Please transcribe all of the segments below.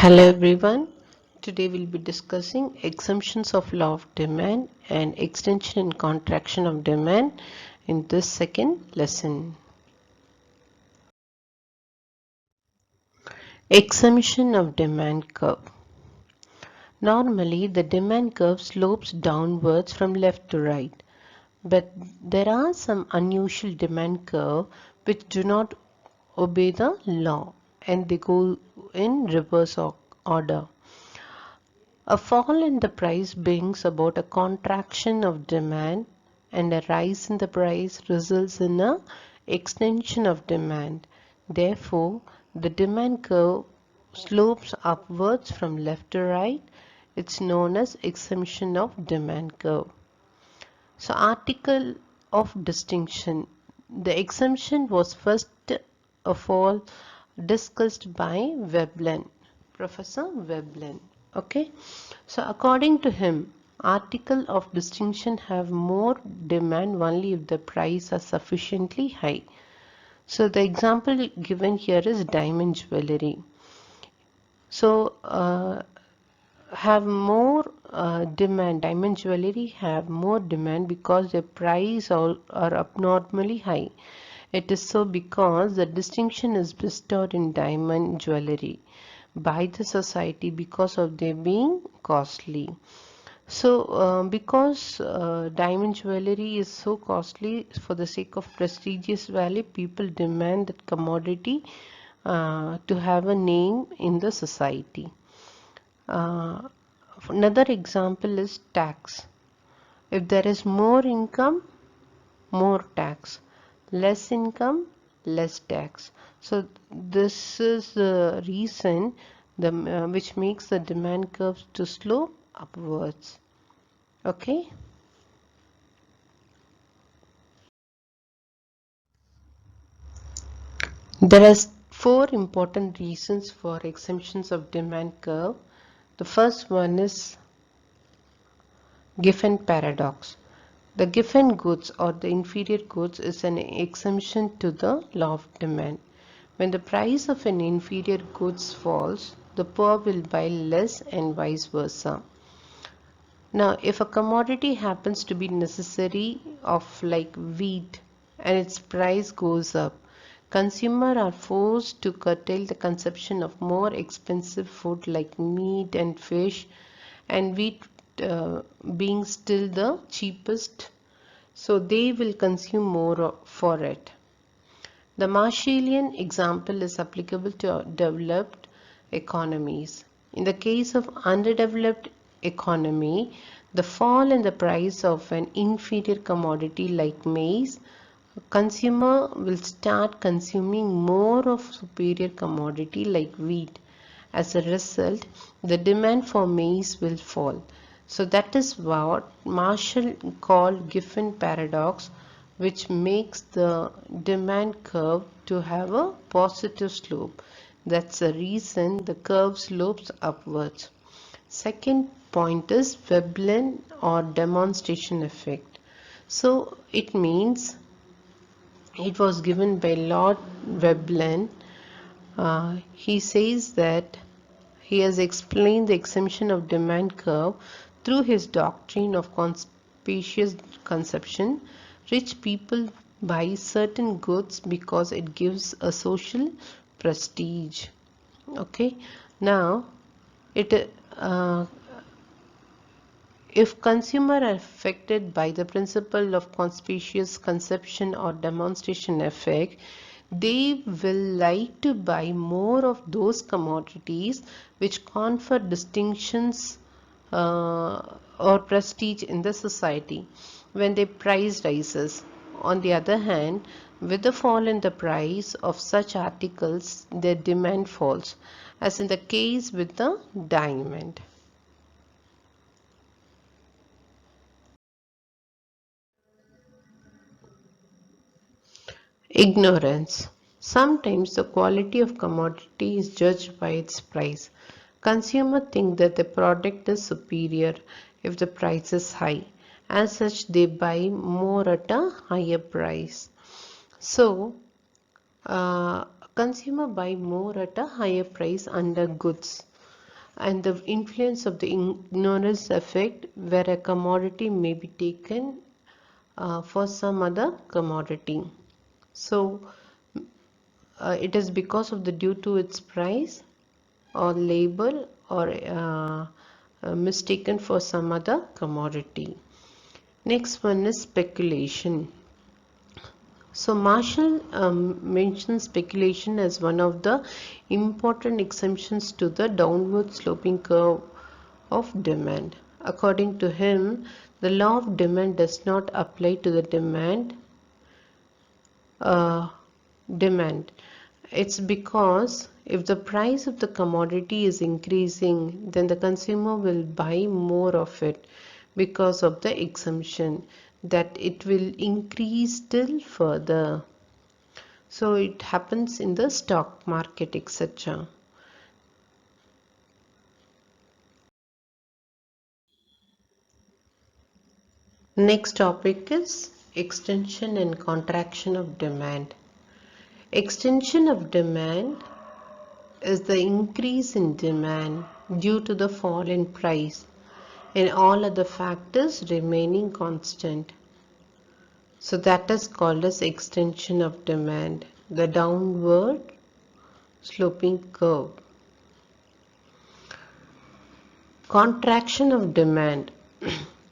Hello everyone. Today we'll be discussing exemptions of law of demand and extension and contraction of demand in this second lesson. Exemption of demand curve. Normally the demand curve slopes downwards from left to right, but there are some unusual demand curve which do not obey the law and they go in reverse order. A fall in the price brings about a contraction of demand, and a rise in the price results in a extension of demand. Therefore, the demand curve slopes upwards from left to right. It's known as exemption of demand curve. So, article of distinction. The exemption was first of all discussed by Veblen, Professor Veblen. Okay, so according to him, article of distinction have more demand only if the price are sufficiently high. So the example given here is diamond jewelry. So have more demand. Diamond jewelry have more demand because their price are abnormally high. It is so because the distinction is bestowed in diamond jewelry by the society because of their being costly. So, because diamond jewelry is so costly, for the sake of prestigious value, people demand that commodity to have a name in the society. Uh, Another example is tax. If there is more income, more tax. Less income, less tax. So this is the reason which makes the demand curves to slope upwards. Okay. There are four important reasons for exemptions of demand curve. The first one is Giffen paradox. The giffen goods or the inferior goods is an exemption to the law of demand. When the price of an inferior goods falls, the poor will buy less and vice versa. Now, if a commodity happens to be necessary of like wheat and its price goes up, consumers are forced to curtail the consumption of more expensive food like meat and fish, and wheat being still the cheapest, so they will consume more for it. The Marshallian example is applicable to developed economies. In the case of underdeveloped economy, the fall in the price of an inferior commodity like maize, consumer will start consuming more of superior commodity like wheat. As a result, the demand for maize will fall. So that is what Marshall called Giffen paradox, which makes the demand curve to have a positive slope. That's the reason the curve slopes upwards. Second point is Veblen or demonstration effect. So it means it was given by Lord Veblen. He says that he has explained the exemption of demand curve through his doctrine of conspicuous consumption. Rich people buy certain goods because it gives a social prestige. Okay, now it if consumers are affected by the principle of conspicuous consumption or demonstration effect, they will like to buy more of those commodities which confer distinctions or prestige in the society when their price rises. On the other hand, with the fall in the price of such articles, their demand falls, as in the case with the diamond. Ignorance. Sometimes the quality of commodity is judged by its price. Consumers think that the product is superior if the price is high. As such, they buy more at a higher price. So, consumer buy more at a higher price under goods. and the influence of the ignorance effect, where a commodity may be taken for some other commodity. So it is because of the due to its price or label or mistaken for some other commodity. Next one is speculation. So Marshall mentions speculation as one of the important exemptions to the downward sloping curve of demand. According to him, the law of demand does not apply to the uh, demand. It's because if the price of the commodity is increasing, then the consumer will buy more of it because of the assumption that it will increase still further. So it happens in the stock market, etc. Next topic is extension and contraction of demand. Extension of demand is the increase in demand due to the fall in price and all other factors remaining constant. So that is called as extension of demand, the downward sloping curve. Contraction of demand,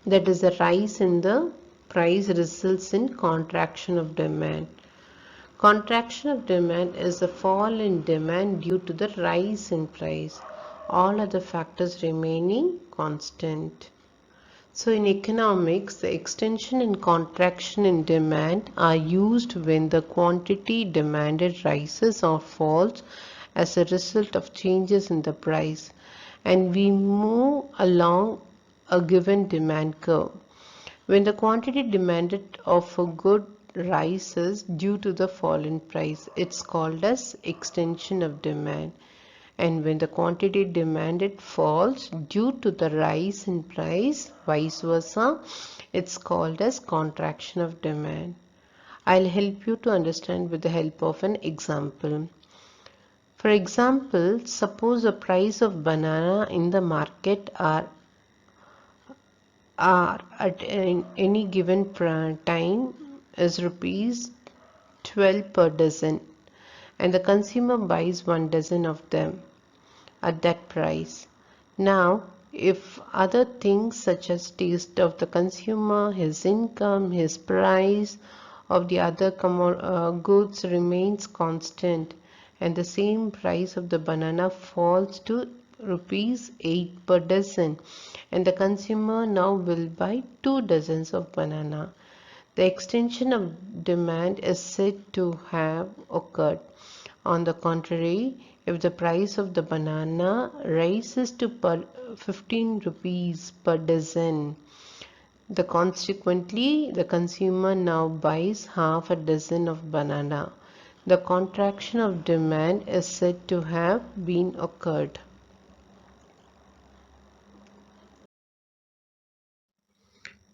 that is a rise in the price results in contraction of demand. Contraction of demand is a fall in demand due to the rise in price, all other factors remaining constant. So in economics, the extension and contraction in demand are used when the quantity demanded rises or falls as a result of changes in the price, and we move along a given demand curve. When the quantity demanded of a good rises due to the fall in price, it's called as extension of demand. And when the quantity demanded falls due to the rise in price, vice versa, it's called as contraction of demand. I'll help you to understand with the help of an example. For example, suppose the price of banana in the market are at any given time is rupees 12 per dozen, and the consumer buys 1 dozen of them at that price. Now, if other things such as taste of the consumer, his income, his price of the other goods remains constant, and the same price of the banana falls to rupees 8 per dozen, and the consumer now will buy 2 dozens of banana, the extension of demand is said to have occurred. On the contrary, if the price of the banana rises to 15 rupees per dozen, consequently the consumer now buys half a dozen of banana. The contraction of demand is said to have been occurred.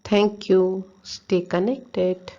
Thank you. Stay connected.